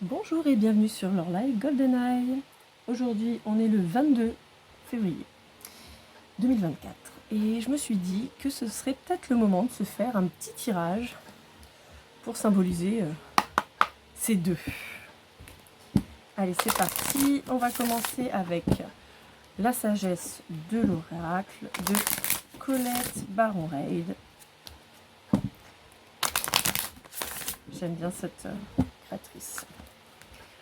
Bonjour et bienvenue sur Lorelai GoldenEye. Aujourd'hui, on est le 22 février 2024 et je me suis dit que ce serait peut-être le moment de se faire un petit tirage pour symboliser ces deux. Allez, c'est parti. On va commencer avec la sagesse de l'oracle de Colette Baron-Reid. J'aime bien cette créatrice.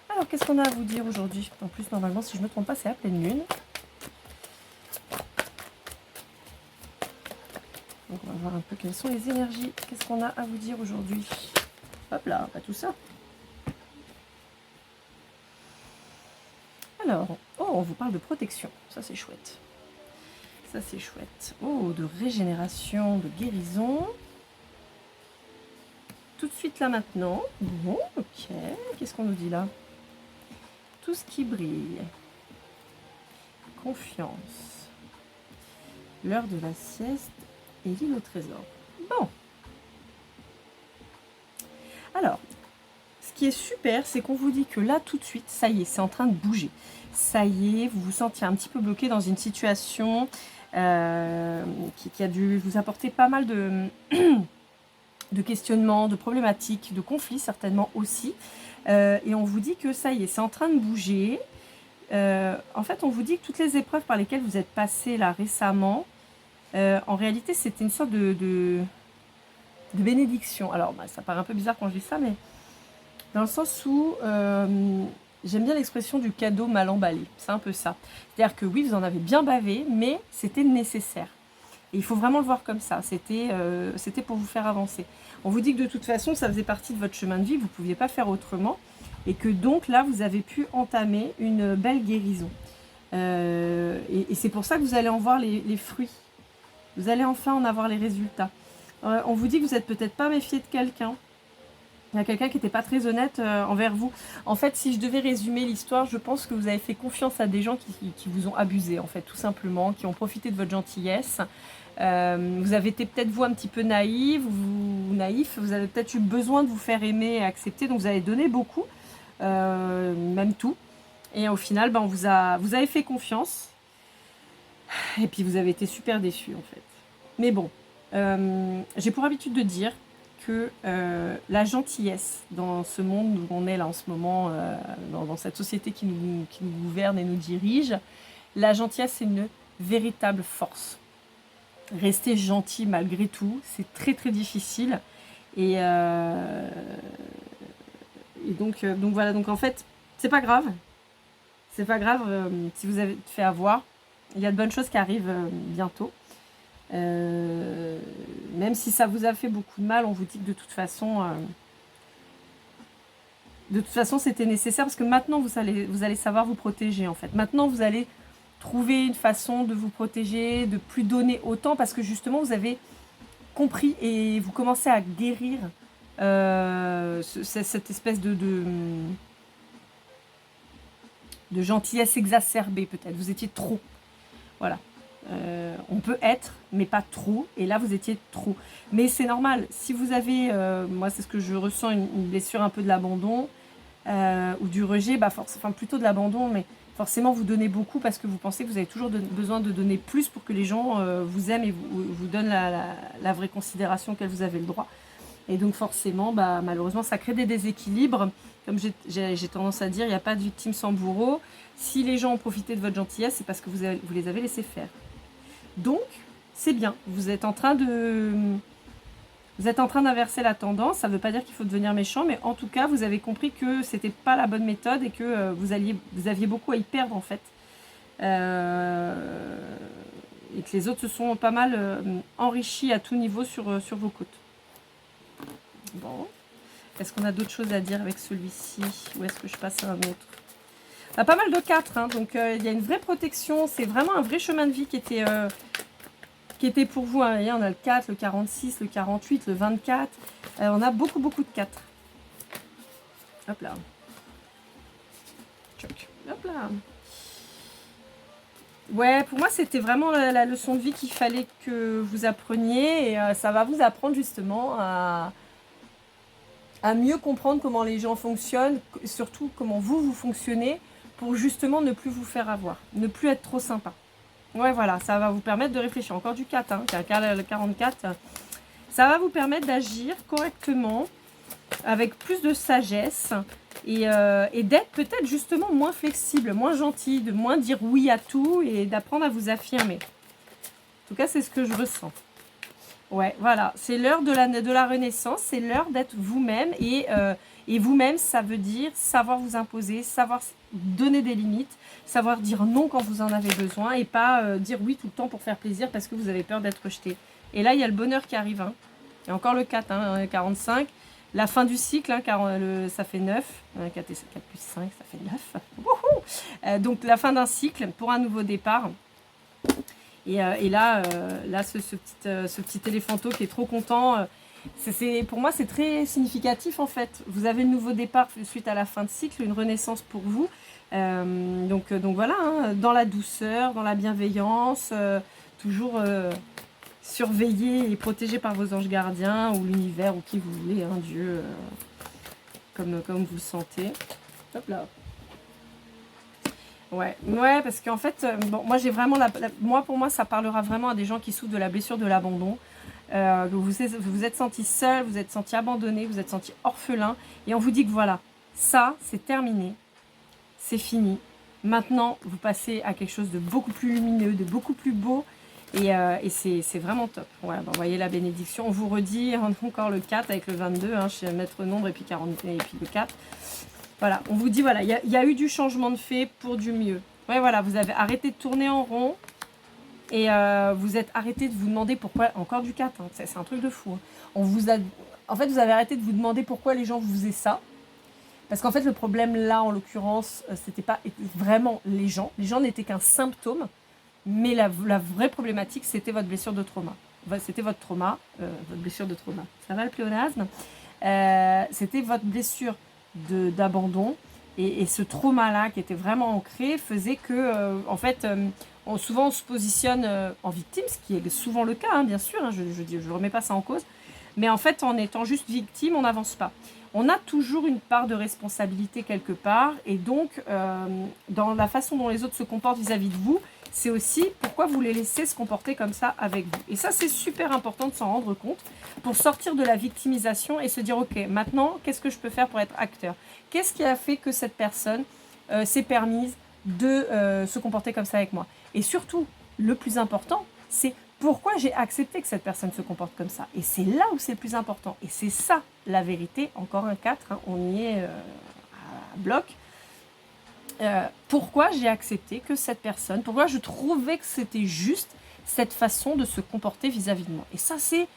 Alors, qu'est-ce qu'on a à vous dire aujourd'hui? En plus, normalement, si je ne me trompe pas, c'est à pleine lune. Donc, on va voir un peu quelles sont les énergies. Qu'est-ce qu'on a à vous dire aujourd'hui? Hop là, pas tout ça. Alors, oh, on vous parle de protection. Ça, c'est chouette. Ça, c'est chouette. Oh, de régénération, de guérison. Tout de suite, là, maintenant. Bon, ok. Qu'est-ce qu'on nous dit là? Tout ce qui brille. Confiance. L'heure de la sieste et l'île au trésor. Bon. Alors, ce qui est super, c'est qu'on vous dit que là, tout de suite, ça y est, c'est en train de bouger. Ça y est, vous vous sentiez un petit peu bloqué dans une situation qui a dû vous apporter pas mal de, de questionnements, de problématiques, de conflits certainement aussi. Et on vous dit que ça y est, c'est en train de bouger. En fait, on vous dit que toutes les épreuves par lesquelles vous êtes passé là récemment, en réalité, c'était une sorte de bénédiction. Alors, ça paraît un peu bizarre quand je dis ça, mais dans le sens où j'aime bien l'expression du cadeau mal emballé. C'est un peu ça. C'est-à-dire que oui, vous en avez bien bavé, mais c'était nécessaire. Et il faut vraiment le voir comme ça. C'était pour vous faire avancer. On vous dit que de toute façon, ça faisait partie de votre chemin de vie. Vous ne pouviez pas faire autrement. Et que donc là, vous avez pu entamer une belle guérison. Et c'est pour ça que vous allez en voir les fruits. Vous allez enfin en avoir les résultats. On vous dit que vous n'êtes peut-être pas méfié de quelqu'un. Il y a quelqu'un qui n'était pas très honnête envers vous. En fait, si je devais résumer l'histoire, je pense que vous avez fait confiance à des gens qui vous ont abusé, en fait, tout simplement, qui ont profité de votre gentillesse. Vous avez été peut-être vous un petit peu naïf, vous avez peut-être eu besoin de vous faire aimer et accepter, donc vous avez donné beaucoup, même tout. Et au final, vous avez fait confiance. Et puis vous avez été super déçus, en fait. Mais bon, j'ai pour habitude de dire que la gentillesse dans ce monde où on est là en ce moment, dans cette société qui nous gouverne et nous dirige, la gentillesse c'est une véritable force. Rester gentil malgré tout, c'est très très difficile. Et donc voilà, donc en fait, c'est pas grave. C'est pas grave si vous avez fait avoir. Il y a de bonnes choses qui arrivent bientôt. Même si ça vous a fait beaucoup de mal, on vous dit que de toute façon c'était nécessaire parce que maintenant vous allez savoir vous protéger en fait. Maintenant vous allez trouver une façon de vous protéger, de plus donner autant parce que justement vous avez compris et vous commencez à guérir cette espèce de gentillesse exacerbée peut-être. Vous étiez trop. Voilà. On peut être, mais pas trop. Et là, vous étiez trop. Mais c'est normal. Si vous avez, moi, c'est ce que je ressens, une blessure un peu de l'abandon ou du rejet, plutôt de l'abandon, mais forcément, vous donnez beaucoup parce que vous pensez que vous avez toujours besoin de donner plus pour que les gens vous aiment et vous donnent la vraie considération auquel vous avez le droit. Et donc, forcément, malheureusement, ça crée des déséquilibres. Comme j'ai tendance à dire, il n'y a pas de victime sans bourreau. Si les gens ont profité de votre gentillesse, c'est parce que vous les avez laissés faire. Donc, c'est bien. Vous êtes en train d'inverser la tendance. Ça ne veut pas dire qu'il faut devenir méchant, mais en tout cas, vous avez compris que c'était pas la bonne méthode et que vous aviez beaucoup à y perdre en fait. Et que les autres se sont pas mal enrichis à tout niveau sur vos côtes. Bon. Est-ce qu'on a d'autres choses à dire avec celui-ci? Ou est-ce que je passe à un autre? Pas mal de 4, hein, donc il y a une vraie protection. C'est vraiment un vrai chemin de vie qui était pour vous. Hein. On a le 4, le 46, le 48, le 24. On a beaucoup de 4. Hop là. Tchoc. Hop là. Ouais, pour moi, c'était vraiment la leçon de vie qu'il fallait que vous appreniez. Et ça va vous apprendre justement à mieux comprendre comment les gens fonctionnent, surtout comment vous fonctionnez, pour justement ne plus vous faire avoir, ne plus être trop sympa. Ouais, voilà, ça va vous permettre de réfléchir. Encore du 4, hein, le 44. Ça va vous permettre d'agir correctement, avec plus de sagesse, et d'être peut-être justement moins flexible, moins gentil, de moins dire oui à tout, et d'apprendre à vous affirmer. En tout cas, c'est ce que je ressens. Ouais, voilà, c'est l'heure de la renaissance, c'est l'heure d'être vous-même, et vous-même, ça veut dire savoir vous imposer, savoir donner des limites, savoir dire non quand vous en avez besoin, et pas dire oui tout le temps pour faire plaisir parce que vous avez peur d'être rejeté. Et là, il y a le bonheur qui arrive, hein. Et encore le 4, hein, 45, la fin du cycle, hein, ça fait 9, 4 plus 5, ça fait 9. Donc la fin d'un cycle pour un nouveau départ. Et là, ce petit éléphanto qui est trop content, pour moi c'est très significatif en fait. Vous avez le nouveau départ suite à la fin de cycle, une renaissance pour vous. Donc voilà, hein, dans la douceur, dans la bienveillance, toujours surveillé et protégé par vos anges gardiens ou l'univers ou qui vous voulez, hein, Dieu, comme vous le sentez. Hop là. Ouais, parce qu'en fait, bon, moi j'ai vraiment pour moi ça parlera vraiment à des gens qui souffrent de la blessure de l'abandon. Vous êtes senti seul, vous êtes senti abandonné, vous êtes senti orphelin, et on vous dit que voilà, ça c'est terminé, c'est fini. Maintenant, vous passez à quelque chose de beaucoup plus lumineux, de beaucoup plus beau, et c'est vraiment top. Ouais, vous voyez la bénédiction. On vous redit encore le 4 avec le 22, hein, chez Maître Nombre, et puis 40, et puis le 4. Voilà, on vous dit, voilà, il y a eu du changement de fait pour du mieux. Ouais, voilà, vous avez arrêté de tourner en rond, et vous êtes arrêté de vous demander pourquoi, encore du 4, hein, c'est un truc de fou. Hein. En fait, vous avez arrêté de vous demander pourquoi les gens vous faisaient ça. Parce qu'en fait, le problème là, en l'occurrence, c'était pas vraiment les gens. Les gens n'étaient qu'un symptôme, mais la vraie problématique, c'était votre blessure de trauma. C'était votre trauma, votre blessure de trauma. Ça va le pléonasme? C'était votre blessure d'abandon, et ce trauma-là qui était vraiment ancré faisait que, en fait, souvent on se positionne en victime, ce qui est souvent le cas, hein, bien sûr, hein, je ne remets pas ça en cause, mais en fait, en étant juste victime, on n'avance pas. On a toujours une part de responsabilité quelque part, et donc, dans la façon dont les autres se comportent vis-à-vis de vous, c'est aussi pourquoi vous les laissez se comporter comme ça avec vous. Et ça, c'est super important de s'en rendre compte pour sortir de la victimisation et se dire, ok, maintenant, qu'est-ce que je peux faire pour être acteur? Qu'est-ce qui a fait que cette personne s'est permise de se comporter comme ça avec moi? Et surtout, le plus important, c'est pourquoi j'ai accepté que cette personne se comporte comme ça. Et c'est là où c'est le plus important. Et c'est ça, la vérité. Encore un 4, hein, on y est à bloc. Pourquoi j'ai accepté que cette personne, pourquoi je trouvais que c'était juste cette façon de se comporter vis-à-vis de moi. Et ça, c'est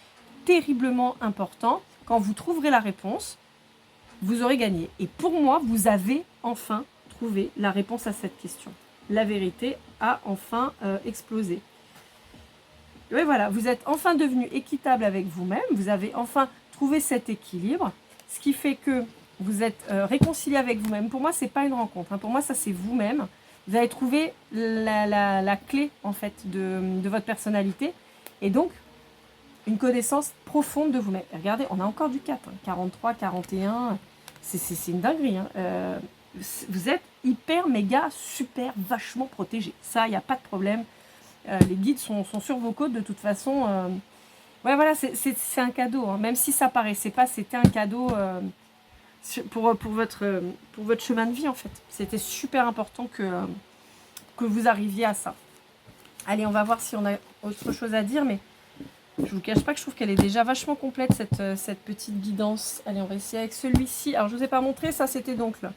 terriblement important. Quand vous trouverez la réponse, vous aurez gagné. Et pour moi, vous avez enfin trouvé la réponse à cette question. La vérité a enfin explosé. Oui, voilà, vous êtes enfin devenu équitable avec vous-même, vous avez enfin trouvé cet équilibre, ce qui fait que vous êtes réconcilié avec vous-même. Pour moi, ce n'est pas une rencontre, hein. Pour moi, ça c'est vous-même. Vous avez trouvé la clé en fait de votre personnalité, et donc une connaissance profonde de vous-même. Regardez, on a encore du 4, hein, 43, 41, c'est une dinguerie. Hein. Vous êtes hyper, méga, super, vachement protégé. Ça, il n'y a pas de problème. Les guides sont sur vos côtes de toute façon. Ouais, voilà, c'est un cadeau. Hein. Même si ça paraissait pas, c'était un cadeau pour votre chemin de vie en fait. C'était super important que vous arriviez à ça. Allez, on va voir si on a autre chose à dire, mais je vous cache pas que je trouve qu'elle est déjà vachement complète cette petite guidance. Allez, on va essayer avec celui-ci. Alors, je vous ai pas montré, ça c'était donc là.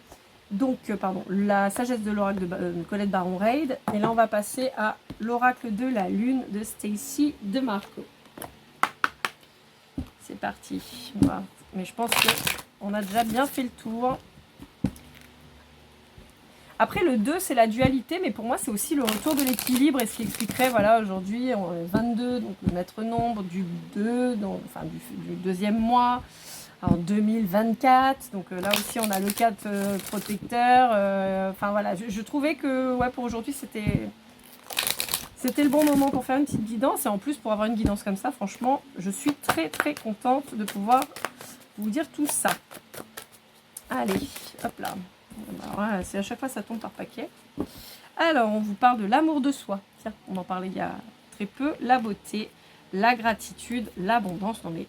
La sagesse de l'oracle de Colette Baron-Reid. Et là, on va passer à l'oracle de la lune de Stacy de Marco. C'est parti. Voilà. Mais je pense qu'on a déjà bien fait le tour. Après, le 2, c'est la dualité, mais pour moi, c'est aussi le retour de l'équilibre. Et ce qui expliquerait, voilà, aujourd'hui, on est 22, donc le maître nombre du 2, donc, enfin du deuxième mois. En 2024, donc là aussi on a le 4 protecteur, enfin voilà, je trouvais que ouais, pour aujourd'hui c'était le bon moment pour faire une petite guidance, et en plus pour avoir une guidance comme ça, franchement, je suis très très contente de pouvoir vous dire tout ça. Allez, hop là. Alors là, c'est à chaque fois ça tombe par paquet. Alors, on vous parle de l'amour de soi. Tiens, on en parlait il y a très peu. La beauté, la gratitude, l'abondance. Non mais,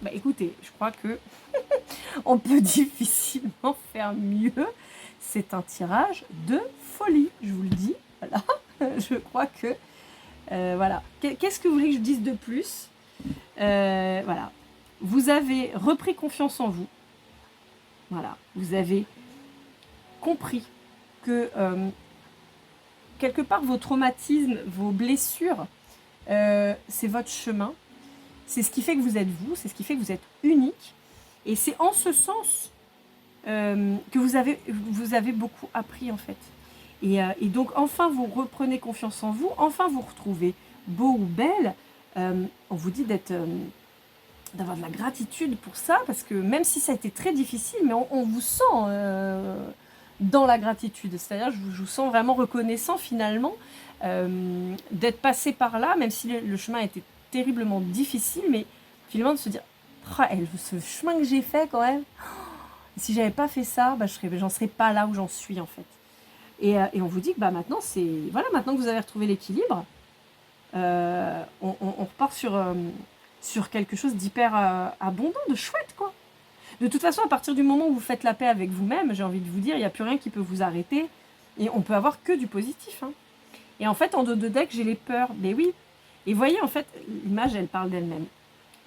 bah, écoutez, je crois que on peut difficilement faire mieux. C'est un tirage de folie, je vous le dis. Voilà, je crois que... voilà. Qu'est-ce que vous voulez que je dise de plus? Voilà. Vous avez repris confiance en vous. Voilà. Vous avez compris que quelque part vos traumatismes, vos blessures, c'est votre chemin. C'est ce qui fait que vous êtes vous, c'est ce qui fait que vous êtes unique. Et c'est en ce sens que vous avez beaucoup appris en fait. Et donc enfin vous reprenez confiance en vous, enfin vous retrouvez beau ou belle. On vous dit d'avoir de la gratitude pour ça, parce que même si ça a été très difficile, mais on vous sent dans la gratitude. C'est-à-dire je vous sens vraiment reconnaissant finalement d'être passé par là, même si le chemin a été terriblement difficile, mais finalement de se dire ce chemin que j'ai fait quand même, si j'avais pas fait ça, bah, j'en serais pas là où j'en suis en fait. Et on vous dit que bah, maintenant, maintenant que vous avez retrouvé l'équilibre, on repart sur quelque chose d'hyper abondant, de chouette quoi. De toute façon, à partir du moment où vous faites la paix avec vous-même, j'ai envie de vous dire, il n'y a plus rien qui peut vous arrêter. Et on peut avoir que du positif. Hein. Et en fait, en dos de deck, j'ai les peurs. Mais oui. Et voyez, en fait, l'image, elle parle d'elle-même.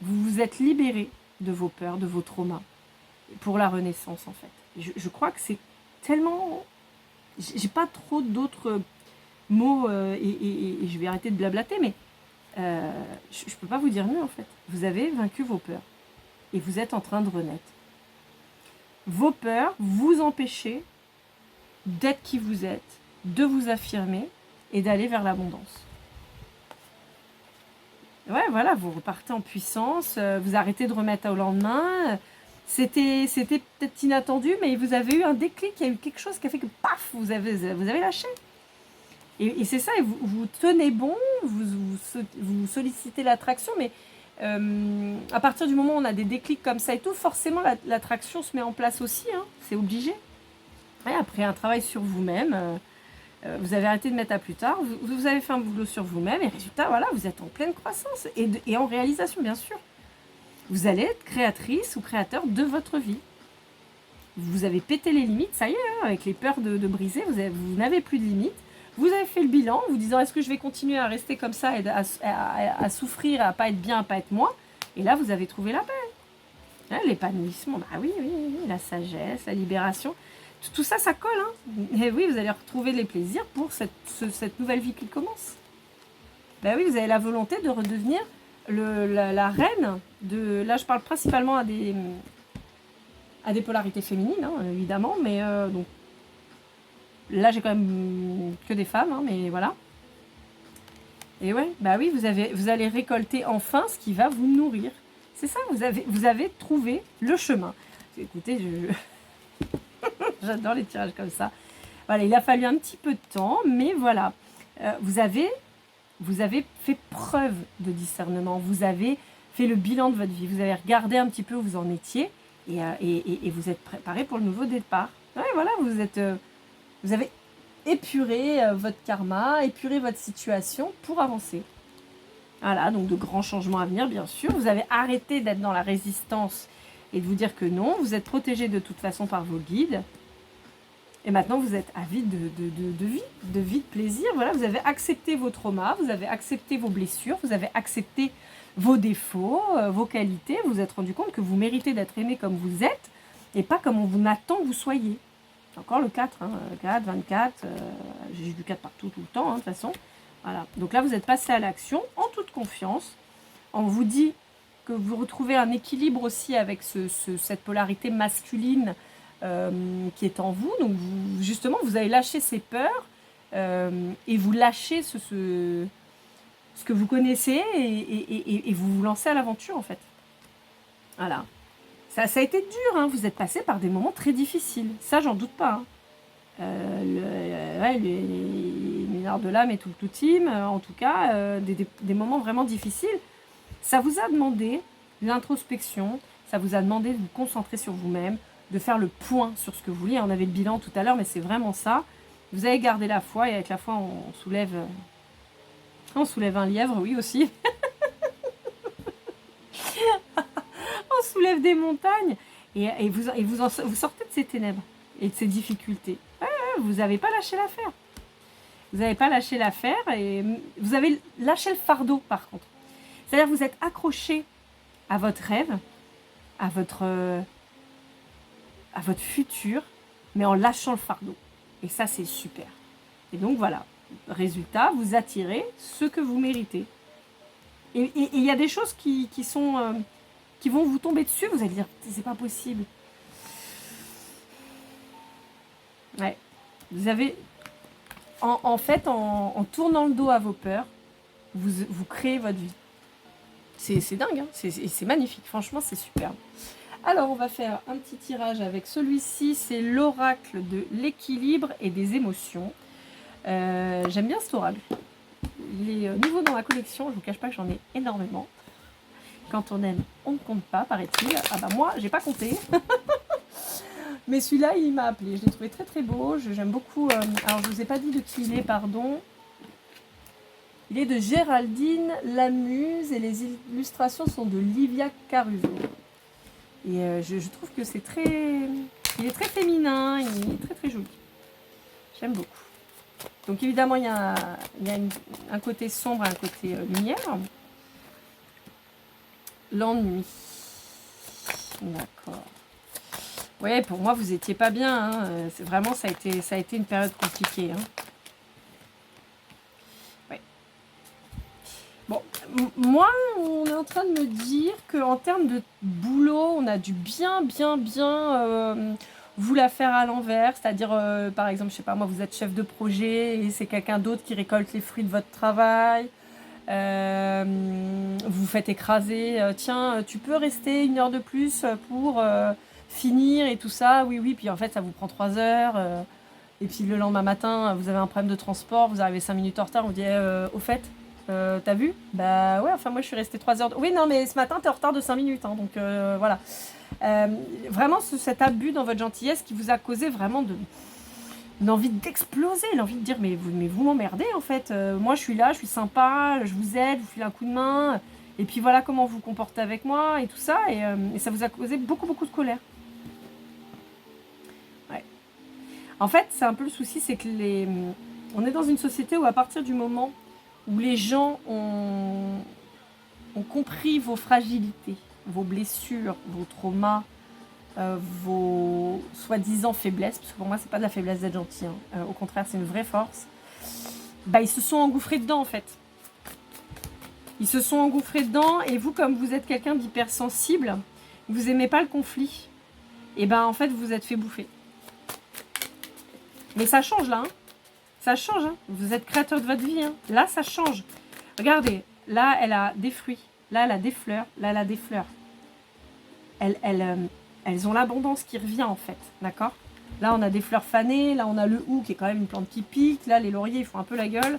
Vous vous êtes libéré de vos peurs, de vos traumas, pour la renaissance, en fait. Je crois que c'est tellement... J'ai pas trop d'autres mots, et je vais arrêter de blablater, mais je peux pas vous dire mieux, en fait. Vous avez vaincu vos peurs. Et vous êtes en train de renaître. Vos peurs vous empêchez d'être qui vous êtes, de vous affirmer et d'aller vers l'abondance. Ouais, voilà, vous repartez en puissance, vous arrêtez de remettre au lendemain. C'était peut-être inattendu, mais vous avez eu un déclic, il y a eu quelque chose qui a fait que paf, vous avez lâché. Et c'est ça, et vous tenez bon, vous sollicitez l'attraction, mais à partir du moment où on a des déclics comme ça et tout, forcément l'attraction se met en place aussi, hein, c'est obligé. Et après un travail sur vous-même, vous avez arrêté de mettre à plus tard, vous avez fait un boulot sur vous-même, et résultat, voilà, vous êtes en pleine croissance et en réalisation, bien sûr. Vous allez être créatrice ou créateur de votre vie. Vous avez pété les limites, ça y est, hein, avec les peurs de briser, vous n'avez plus de limites. Vous avez fait le bilan, vous disant est-ce que je vais continuer à rester comme ça et à souffrir, à pas être bien, à pas être moi. Et là, vous avez trouvé la paix. Hein, l'épanouissement, bah oui, la sagesse, la libération. Tout ça, ça colle. Hein. Et oui, vous allez retrouver les plaisirs pour cette nouvelle vie qui commence. Bah oui, vous avez la volonté de redevenir la reine de... Là, je parle principalement à des polarités féminines, hein, évidemment, mais donc là, j'ai quand même que des femmes, hein, mais voilà. Et ouais, bah oui, vous allez récolter enfin ce qui va vous nourrir. C'est ça, vous avez trouvé le chemin. Écoutez, j'adore les tirages comme ça. Voilà, il a fallu un petit peu de temps, mais voilà. Vous avez fait preuve de discernement. Vous avez fait le bilan de votre vie. Vous avez regardé un petit peu où vous en étiez et vous êtes préparé pour le nouveau départ. Ouais, voilà, vous avez épuré votre karma, épuré votre situation pour avancer. Voilà, donc de grands changements à venir, bien sûr. Vous avez arrêté d'être dans la résistance et de vous dire que non, vous êtes protégé de toute façon par vos guides. Et maintenant, vous êtes avide de vie, de plaisir. Voilà, vous avez accepté vos traumas, vous avez accepté vos blessures, vous avez accepté vos défauts, vos qualités. Vous vous êtes rendu compte que vous méritez d'être aimé comme vous êtes et pas comme on vous attend que vous soyez. C'est encore le 4, hein, 4, 24, j'ai du 4 partout tout le temps, hein, de toute façon. Voilà. Donc là, vous êtes passé à l'action en toute confiance. On vous dit que vous retrouvez un équilibre aussi avec cette polarité masculine qui est en vous. Donc justement, vous avez lâché ces peurs et vous lâchez ce que vous connaissez et vous vous lancez à l'aventure en fait. Voilà. Ça a été dur, hein. Vous êtes passé par des moments très difficiles. Ça, j'en doute pas. Hein. Les mineurs de l'âme et tout le team, en tout cas, des moments vraiment difficiles. Ça vous a demandé l'introspection, ça vous a demandé de vous concentrer sur vous-même, de faire le point sur ce que vous voulez. On avait le bilan tout à l'heure, mais c'est vraiment ça. Vous avez gardé la foi, et avec la foi, on soulève un lièvre, oui aussi. On soulève des montagnes, et vous sortez de ces ténèbres et de ces difficultés. Vous n'avez pas lâché l'affaire. Vous n'avez pas lâché l'affaire, et vous avez lâché le fardeau, par contre. C'est-à-dire que vous êtes accroché à votre rêve, à votre futur, mais en lâchant le fardeau. Et ça, c'est super. Et donc, voilà. Résultat, vous attirez ce que vous méritez. Et il y a des choses qui vont vous tomber dessus. Vous allez dire, c'est pas possible. Ouais. Vous avez... En fait, en tournant le dos à vos peurs, vous créez votre vie. C'est dingue, hein, c'est magnifique. Franchement, c'est superbe. Alors, on va faire un petit tirage avec celui-ci. C'est l'oracle de l'équilibre et des émotions. J'aime bien cet oracle. Il est nouveau dans ma collection. Je ne vous cache pas que j'en ai énormément. Quand on aime, on ne compte pas, paraît-il. Ah bah moi, j'ai pas compté. Mais celui-là, il m'a appelé. Je l'ai trouvé très très beau. J'aime beaucoup. Alors, je ne vous ai pas dit de qui il est, pardon. Il est de Géraldine Lamuse et les illustrations sont de Livia Caruso. Et je trouve que c'est très... Il est très féminin, il est très très joli. J'aime beaucoup. Donc évidemment, il y a un côté sombre et un côté lumière. L'ennui. D'accord. Ouais, pour moi, vous étiez pas bien. Hein. C'est vraiment, ça a été une période compliquée. Hein. Ouais. Bon, moi, on est en train de me dire qu'en termes de boulot, on a dû bien vous la faire à l'envers. C'est-à-dire, par exemple, je sais pas, moi, vous êtes chef de projet et c'est quelqu'un d'autre qui récolte les fruits de votre travail. Vous vous faites écraser. Tiens, tu peux rester 1 heure de plus pour finir et tout ça. Oui. Puis en fait, ça vous prend 3 heures. Et puis le lendemain matin, vous avez un problème de transport. Vous arrivez 5 minutes en retard. On vous dit, au fait... t'as vu? Bah ouais, enfin moi je suis restée 3 heures. Oui, non, mais ce matin t'es en retard de 5 minutes, hein, donc voilà. Vraiment cet abus dans votre gentillesse qui vous a causé vraiment une envie d'exploser, l'envie de dire mais vous m'emmerdez en fait. Moi je suis là, je suis sympa, je vous aide, je vous file un coup de main, et puis voilà comment vous vous comportez avec moi et tout ça, et ça vous a causé beaucoup de colère. Ouais. En fait, c'est un peu le souci, c'est que on est dans une société où à partir du moment où les gens ont compris vos fragilités, vos blessures, vos traumas, vos soi-disant faiblesses, parce que pour moi, c'est pas de la faiblesse d'être gentil, hein. Au contraire, c'est une vraie force. Bah, ils se sont engouffrés dedans, en fait. Ils se sont engouffrés dedans, et vous, comme vous êtes quelqu'un d'hypersensible, vous aimez pas le conflit, et ben en fait, vous êtes fait bouffer. Mais ça change, là, hein. Ça change, hein. Vous êtes créateur de votre vie. Hein. Là, ça change. Regardez, là, elle a des fruits. Là, elle a des fleurs. Là, elle a des fleurs. Elles ont l'abondance qui revient, en fait. D'accord? Là, on a des fleurs fanées. Là, on a le hou, qui est quand même une plante qui pique. Là, les lauriers, ils font un peu la gueule.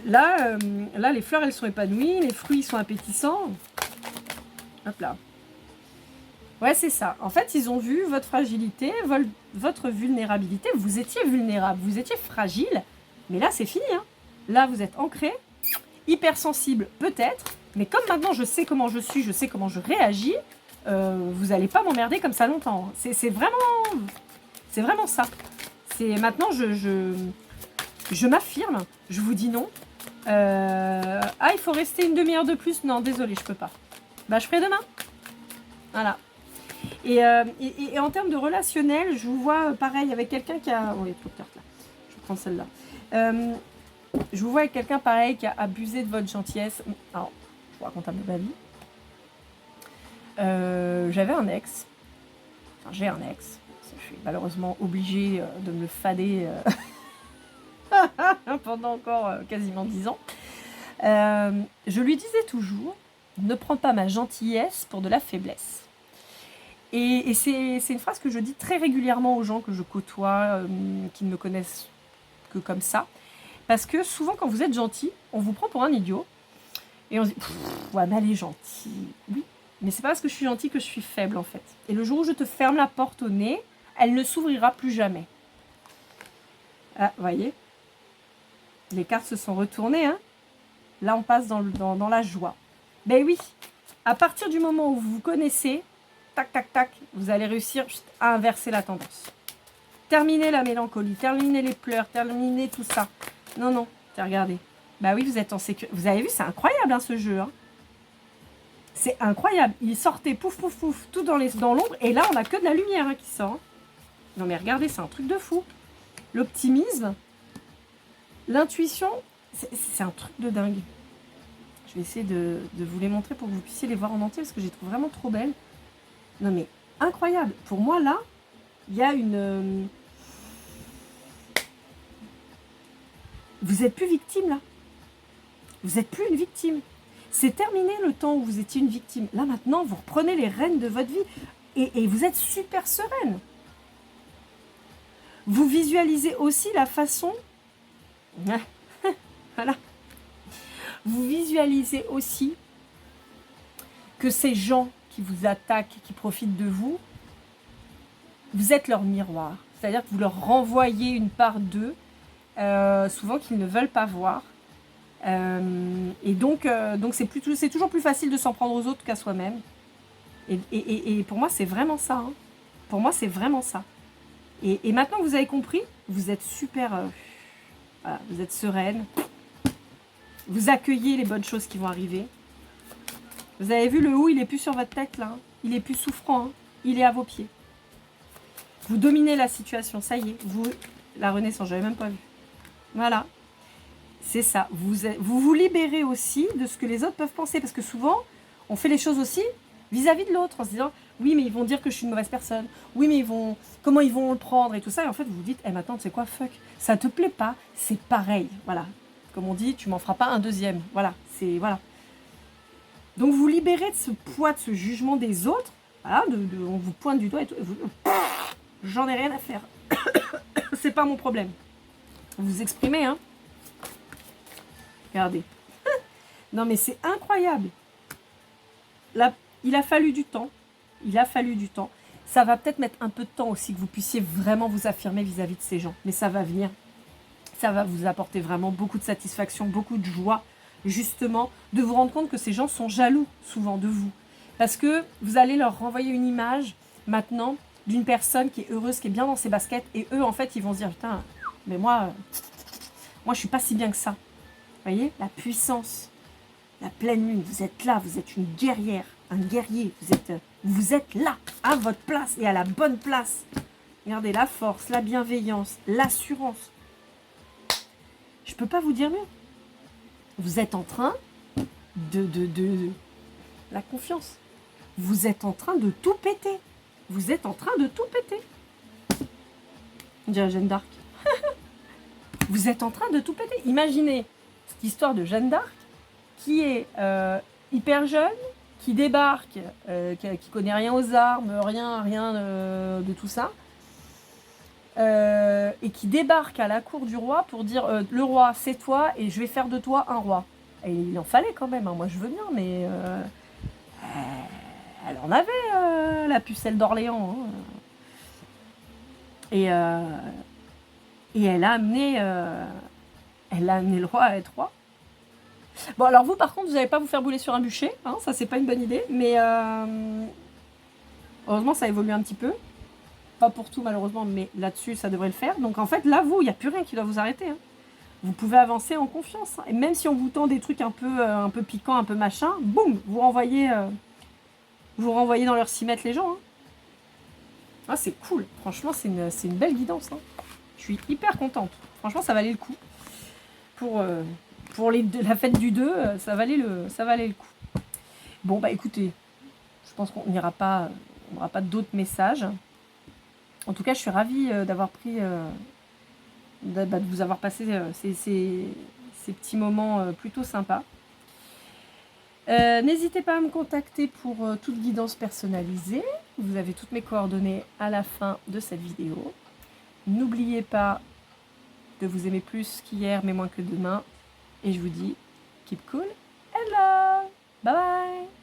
Là, les fleurs, elles sont épanouies. Les fruits, ils sont appétissants. Hop là. Ouais, c'est ça. En fait, ils ont vu votre fragilité, votre vulnérabilité. Vous étiez vulnérable, vous étiez fragile. Mais là, c'est fini. Hein. Là, vous êtes ancré, hypersensible peut-être. Mais comme maintenant, je sais comment je suis, je sais comment je réagis, vous n'allez pas m'emmerder comme ça longtemps. C'est vraiment ça. Maintenant, je m'affirme. Je vous dis non. Il faut rester 1 demi-heure de plus. Non, désolé, je peux pas. Bah, je ferai demain. Voilà. Et en termes de relationnel, je vous vois pareil avec quelqu'un qui a... Oui, trop de cartes là. Je vais prendre celle-là. Je vous vois avec quelqu'un pareil qui a abusé de votre gentillesse. Alors, je vous raconte un peu ma vie. J'avais un ex. Enfin, j'ai un ex. Je suis malheureusement obligée de me le fader pendant encore quasiment 10 ans. Je lui disais toujours, ne prends pas ma gentillesse pour de la faiblesse. Et c'est une phrase que je dis très régulièrement aux gens que je côtoie, qui ne me connaissent que comme ça. Parce que souvent, quand vous êtes gentil, on vous prend pour un idiot. Et on se dit, ouais, mais elle est gentille. Oui, Mais c'est pas parce que je suis gentille que je suis faible, en fait. Et le jour où je te ferme la porte au nez, elle ne s'ouvrira plus jamais. Ah, vous voyez? Les cartes se sont retournées, hein. Là, on passe dans la joie. Ben oui, à partir du moment où vous vous connaissez, tac, tac, tac, vous allez réussir à inverser la tendance. Terminez la mélancolie, terminez les pleurs, terminez tout ça. Non, non, regardez. Bah oui, vous êtes en sécurité. Vous avez vu, c'est incroyable, hein, ce jeu. Hein. C'est incroyable. Il sortait pouf, pouf, pouf, tout dans l'ombre. Et là, on n'a que de la lumière hein, qui sort. Hein. Non, mais regardez, c'est un truc de fou. L'optimisme, l'intuition, c'est un truc de dingue. Je vais essayer de vous les montrer pour que vous puissiez les voir en entier parce que je les trouve vraiment trop belles. Non, mais incroyable. Pour moi, là, il y a une... Vous n'êtes plus victime, là. Vous n'êtes plus une victime. C'est terminé le temps où vous étiez une victime. Là, maintenant, vous reprenez les rênes de votre vie et vous êtes super sereine. Vous visualisez aussi la façon... Voilà. Vous visualisez aussi que ces gens qui vous attaquent, qui profitent de vous, vous êtes leur miroir. C'est-à-dire que vous leur renvoyez une part d'eux, souvent qu'ils ne veulent pas voir. Et donc c'est toujours plus facile de s'en prendre aux autres qu'à soi-même. Et pour moi, c'est vraiment ça. Hein. Pour moi, c'est vraiment ça. Et maintenant que vous avez compris, vous êtes super... voilà, vous êtes sereine. Vous accueillez les bonnes choses qui vont arriver. Vous avez vu le ou, il est plus sur votre tête là. Hein. Il est plus souffrant. Hein. Il est à vos pieds. Vous dominez la situation. Ça y est. La renaissance, j'avais même pas vu. Voilà. C'est ça. Vous libérez aussi de ce que les autres peuvent penser. Parce que souvent, on fait les choses aussi vis-à-vis de l'autre. En se disant, oui, mais ils vont dire que je suis une mauvaise personne. Oui, mais comment ils vont le prendre et tout ça. Et en fait, vous vous dites, maintenant, tu sais quoi, fuck. Ça te plaît pas. C'est pareil. Voilà. Comme on dit, tu m'en feras pas un deuxième. Voilà. Voilà. Donc, vous libérez de ce poids, de ce jugement des autres. Voilà. On vous pointe du doigt et tout. J'en ai rien à faire. C'est pas mon problème. Vous vous exprimez, hein. Regardez. Non, mais c'est incroyable. Là, il a fallu du temps. Ça va peut-être mettre un peu de temps aussi que vous puissiez vraiment vous affirmer vis-à-vis de ces gens. Mais ça va venir. Ça va vous apporter vraiment beaucoup de satisfaction, beaucoup de joie, justement, de vous rendre compte que ces gens sont jaloux, souvent, de vous. Parce que vous allez leur renvoyer une image, maintenant, d'une personne qui est heureuse, qui est bien dans ses baskets. Et eux, en fait, ils vont se dire, putain, mais moi, je suis pas si bien que ça. Vous voyez, la puissance, la pleine lune, vous êtes là, vous êtes une guerrière, un guerrier, vous êtes là, à votre place et à la bonne place. Regardez, la force, la bienveillance, l'assurance. Je peux pas vous dire mieux. Vous êtes en train de la confiance. Vous êtes en train de tout péter. Vous êtes en train de tout péter. On dirait Jeanne d'Arc. Vous êtes en train de tout péter. Imaginez cette histoire de Jeanne d'Arc qui est hyper jeune, qui débarque, qui connaît rien aux armes, rien de tout ça, et qui débarque à la cour du roi pour dire le roi, c'est toi et je vais faire de toi un roi. Et il en fallait quand même, hein. Moi je veux bien, mais elle en avait la pucelle d'Orléans. Hein. Et elle a amené le roi à être roi. Bon, alors vous, par contre, vous n'allez pas vous faire bouler sur un bûcher. Hein, ça, c'est pas une bonne idée. Mais heureusement, ça évolue un petit peu. Pas pour tout, malheureusement, mais là-dessus, ça devrait le faire. Donc, en fait, là, il n'y a plus rien qui doit vous arrêter. Hein. Vous pouvez avancer en confiance. Hein. Et même si on vous tend des trucs un peu piquants, un peu machin, boum, vous renvoyez dans leur 6 mètres les gens. Hein. Ah, c'est cool. Franchement, c'est une belle guidance. Hein. Je suis hyper contente. Franchement, ça valait le coup. Pour la fête du 2, ça valait le coup. Bon, bah écoutez, je pense qu'on n'aura pas d'autres messages. En tout cas, je suis ravie d'avoir de vous avoir passé ces petits moments plutôt sympas. N'hésitez pas à me contacter pour toute guidance personnalisée. Vous avez toutes mes coordonnées à la fin de cette vidéo. N'oubliez pas de vous aimer plus qu'hier, mais moins que demain. Et je vous dis, keep cool and love. Bye bye.